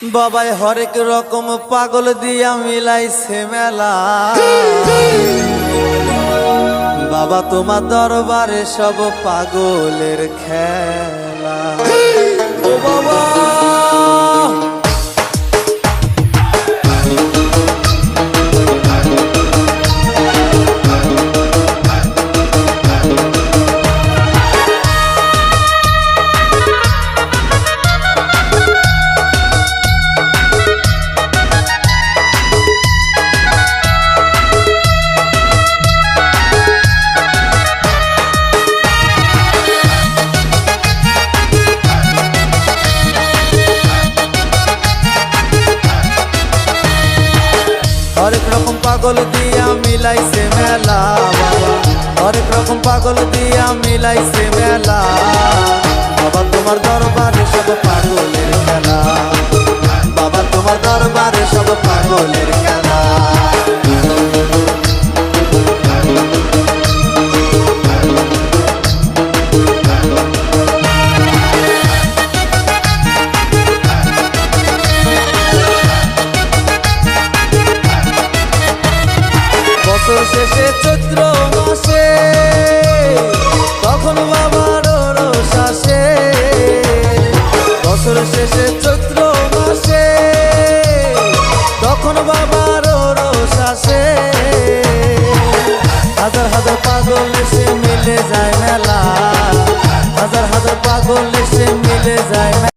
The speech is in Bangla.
বাবাই হরেক রকম পাগল দিয়া মিলাইছে মেলা। বাবা তোমার দরবারে সব পাগলের খেলা। ও বাবা হরেক রকম পাগল দিয়া মিলাইছে মেলা। বাবা হরেক রকম পাগল দিয়া মিলাইছে মেলা। বাবা তোমার দরবারে সব পাগলের খেলা। বাবা তোমার দরবারে সব পাগলের খেলা। বছর শেষে চৈত্র মাসে তখন বাবার রোষ আসে। বছর শেষে চৈত্র মাসে তখন বাবার রোষ আসে। হাজার হাজার পাগল এসে মিলে যায় মেলা। হাজার হাজার পাগল এসে মিলে যায় মেলা।